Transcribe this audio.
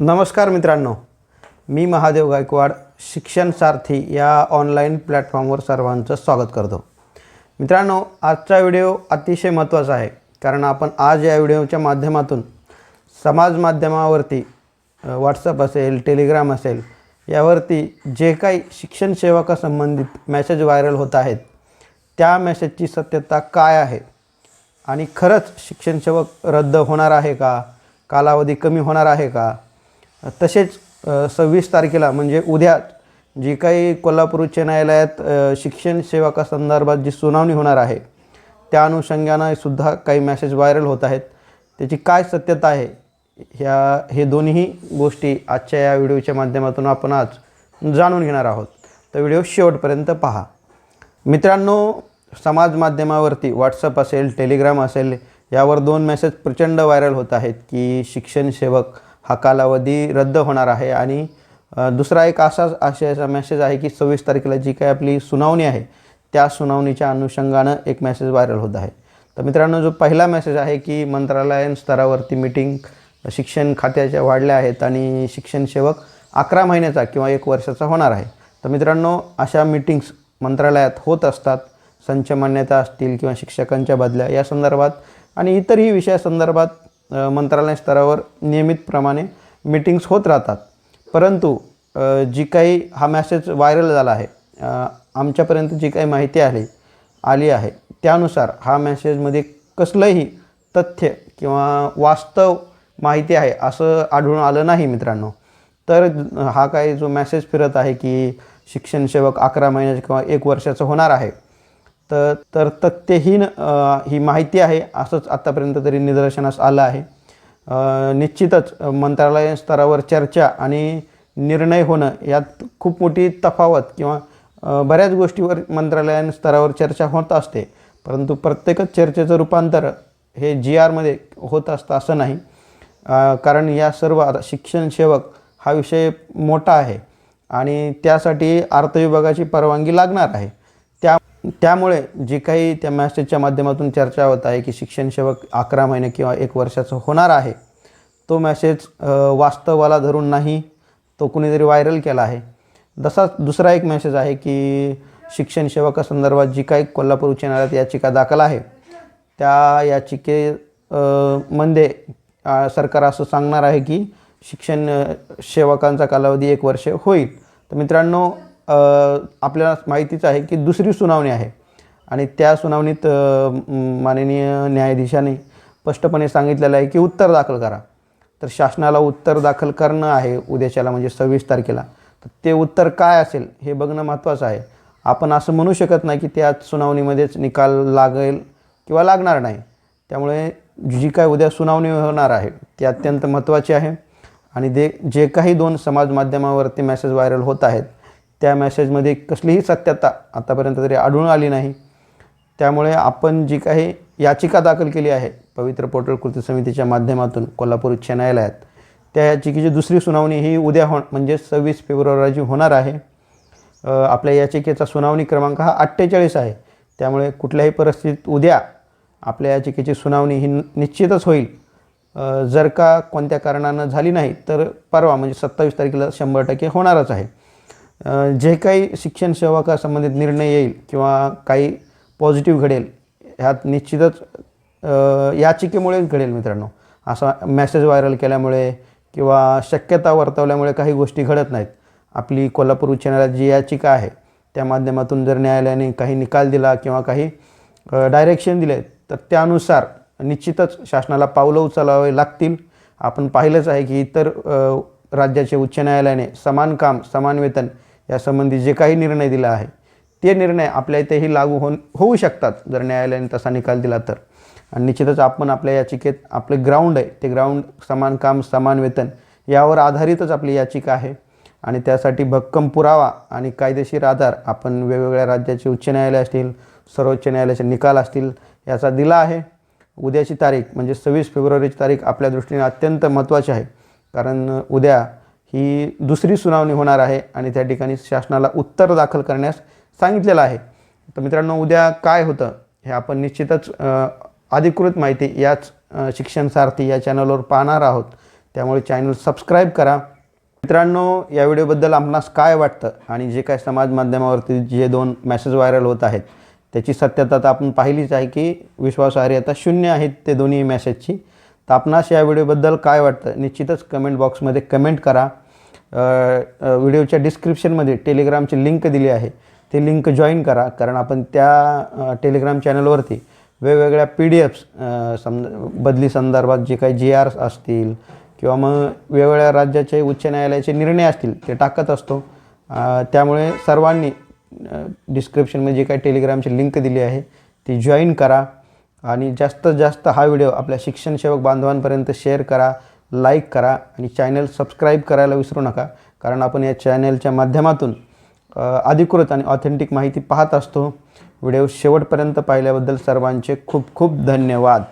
नमस्कार मित्रांनो, मी महादेव गायकवाड शिक्षण सारथी या ऑनलाईन प्लॅटफॉर्मवर सर्वांचं स्वागत करतो। मित्रांनो, आजचा व्हिडिओ अतिशय महत्त्वाचा आहे, कारण आपण आज या व्हिडिओच्या माध्यमातून समाज माध्यमावरती व्हॉट्सअप असेल, टेलिग्राम असेल, यावरती जे काही शिक्षण सेवकासंबंधित मेसेज व्हायरल होत आहेत, त्या मेसेजची सत्यता काय आहे आणि खरंच शिक्षण सेवक रद्द होणार आहे का, कालावधी कमी होणार आहे का, तसेच 26 तारखेला म्हणजे उद्या जी काही कोल्हापूर उच्च न्यायालयात शिक्षण सेवकासंदर्भात जी सुनावणी होणार आहे, त्या अनुषंगाने सुद्धा काही मेसेज व्हायरल होत आहेत। त्याची काय सत्यता आहे, हे दोन्ही गोष्टी आजच्या या व्हिडिओच्या माध्यमातून आपण आज जाणून घेणार आहोत। तर व्हिडिओ शेवटपर्यंत पहा। मित्रांनो, समाज माध्यमावरती व्हॉट्सअप असेल, टेलिग्राम असेल, यावर दोन मेसेज प्रचंड व्हायरल होत आहेत की शिक्षण सेवक हा कालावधी रद्द होणार आहे आणि दुसरा एक असा मेसेज आहे की 26 तारखेला जी काही आपली सुनावणी आहे, त्या सुनावणीच्या अनुषंगानं एक मेसेज व्हायरल होत आहे। तर मित्रांनो, जो पहिला मेसेज आहे की मंत्रालयीन स्तरावरती मीटिंग शिक्षण खात्याच्या वाढल्या आहेत आणि शिक्षण सेवक 11 महिन्याचा किंवा 1 वर्षाचा होणार आहे। तर मित्रांनो, अशा मीटिंग्स मंत्रालयात होत असतात। संच मान्यता असतील किंवा शिक्षकांच्या बदल्या या संदर्भात आणि इतरही विषयासंदर्भात मंत्रालय स्तरावर नियमितप्रमाणे मीटिंग्स होत राहतात। परंतु जी काही हा मेसेज व्हायरल झाला आहे, आमच्यापर्यंत जी काही माहिती आली आहे, त्यानुसार हा मेसेजमध्ये कसलंही तथ्य किंवा वास्तव माहिती आहे असं आढळून आलं नाही मित्रांनो। तर हा काही जो मेसेज फिरत आहे की शिक्षण सेवक 11 महिन्याचा किंवा 1 वर्षाचं होणार आहे, तर तथ्यहीन ही माहिती आहे असंच आत्तापर्यंत तरी निदर्शनास आलं आहे। निश्चितच मंत्रालय स्तरावर चर्चा आणि निर्णय होणं यात खूप मोठी तफावत किंवा बऱ्याच गोष्टीवर मंत्रालय स्तरावर चर्चा होत असते, परंतु प्रत्येकच चर्चेचं रूपांतर हे GRमध्ये होत असतं असं नाही। कारण या सर्व शिक्षण सेवक हा विषय मोठा आहे आणि त्यासाठी अर्थ विभागाची परवानगी लागणार आहे। त्यामुळे जी काही त्या मेसेजच्या माध्यमातून चर्चा होत आहे की शिक्षण सेवक 11 महिने किंवा 1 वर्षाचं होणार आहे, तो मेसेज वास्तवाला धरून नाही, तो कुणीतरी व्हायरल केला आहे। दुसरा एक मेसेज आहे की शिक्षण सेवकासंदर्भात जी काही कोल्हापूर उच्च न्यायालयात याचिका दाखल आहे, त्या याचिकेमध्ये सरकार असं सांगणार आहे की शिक्षण सेवकांचा कालावधी 1 वर्ष होईल। तर मित्रांनो, आपल्याला माहितीच आहे की दुसरी सुनावणी आहे आणि त्या सुनावणीत माननीय न्यायाधीशाने स्पष्टपणे सांगितलेलं आहे की उत्तर दाखल करा। तर शासनाला उत्तर दाखल करणं आहे उद्याच्याला म्हणजे 26 तारखेला। तर ते उत्तर काय असेल हे बघणं महत्त्वाचं आहे। आपण असं म्हणू शकत नाही की त्याच सुनावणीमध्येच निकाल लागेल किंवा लागणार नाही। त्यामुळे जी काय उद्या सुनावणी होणार आहे ती अत्यंत महत्त्वाची आहे आणि जे काही 2 समाज माध्यमावरती मेसेज व्हायरल होत आहेत, त्या मेसेजमध्ये कसलीही सत्यता आतापर्यंत तरी आढळून आली नाही। त्यामुळे आपण जी काही याचिका दाखल केली आहे पवित्र पोर्टल कृती समितीच्या माध्यमातून कोल्हापूर उच्च न्यायालयात, त्या याचिकेची दुसरी सुनावणी ही उद्या म्हणजे 26 फेब्रुवारी रोजी होणार आहे। आपल्या याचिकेचा सुनावणी क्रमांक हा 48 आहे। त्यामुळे कुठल्याही परिस्थितीत उद्या आपल्या याचिकेची सुनावणी ही निश्चितच होईल। जर का कोणत्या कारणानं झाली नाही तर परवा म्हणजे 27 तारखेला 100% होणारच आहे। जे काही शिक्षण सेवकासंबंधित निर्णय येईल किंवा काही पॉझिटिव्ह घडेल, ह्यात निश्चितच याचिकेमुळेच घडेल मित्रांनो। असा मेसेज व्हायरल केल्यामुळे किंवा शक्यता वर्तवल्यामुळे काही गोष्टी घडत नाहीत। आपली कोल्हापूर उच्च न्यायालयात जी याचिका आहे त्या माध्यमातून जर न्यायालयाने काही निकाल दिला किंवा काही डायरेक्शन दिले, तर त्यानुसार निश्चितच शासनाला पावलं उचलावे लागतील। आपण पाहिलंच आहे की इतर राज्याचे उच्च न्यायालयाने समान काम समान वेतन यासंबंधी जे काही निर्णय दिला आहे, ते निर्णय आपल्या इथेही लागू होऊ शकतात जर न्यायालयाने तसा निकाल दिला तर। आणि निश्चितच आपण आपल्या याचिकेत आपले ग्राउंड आहे, ते ग्राउंड समान काम समान वेतन यावर आधारितच आपली याचिका आहे आणि त्यासाठी भक्कम पुरावा आणि कायदेशीर आधार आपण वेगवेगळ्या राज्याचे उच्च न्यायालय असतील, सर्वोच्च न्यायालयाचे निकाल असतील याचा दिला आहे। उद्याची तारीख म्हणजे 26 फेब्रुवारीची तारीख आपल्या दृष्टीने अत्यंत महत्त्वाची आहे, कारण उद्या ही दुसरी सुनावणी होणार आहे आणि त्या ठिकाणी शासनाला उत्तर दाखल करण्यास सांगितलेलं आहे। तर मित्रांनो, उद्या काय होतं हे आपण निश्चितच अधिकृत माहिती याच शिक्षण सारथी या चॅनलवर पाहणार आहोत। त्यामुळे चॅनल सबस्क्राईब करा. मित्रांनो, या व्हिडिओबद्दल आपणास काय वाटतं आणि जे काय समाज माध्यमावरती जे 2 मेसेज व्हायरल होत आहेत त्याची सत्यता तर आपण पाहिलीच आहे की विश्वासार्हता 0 आहेत ते दोन्ही मेसेजची. तर आपणास या व्हिडिओबद्दल काय वाटतं निश्चितच कमेंट बॉक्समध्ये कमेंट करा. व्हिडिओच्या डिस्क्रिप्शनमध्ये टेलिग्रामची लिंक दिली आहे, ते लिंक जॉईन करा, कारण आपण त्या टेलिग्राम चॅनलवरती वेगवेगळ्या PDFs बदली संदर्भात जे काही GRs असतील किंवा मग वेगवेगळ्या राज्याचे उच्च न्यायालयाचे निर्णय असतील ते टाकत असतो. त्यामुळे सर्वांनी डिस्क्रिप्शनमध्ये जे काही टेलिग्रामची लिंक दिली आहे ती जॉईन करा आणि जास्तीत जास्त हा व्हिडिओ आपल्या शिक्षण सेवक बांधवांपर्यंत शेअर करा, लाईक करा आणि चॅनल सबस्क्राईब करायला विसरू नका, कारण आपण या चॅनलच्या माध्यमातून अधिकृत आणि ऑथेंटिक माहिती पाहत असतो. व्हिडिओ शेवटपर्यंत पाहिल्याबद्दल सर्वांचे खूप खूप धन्यवाद.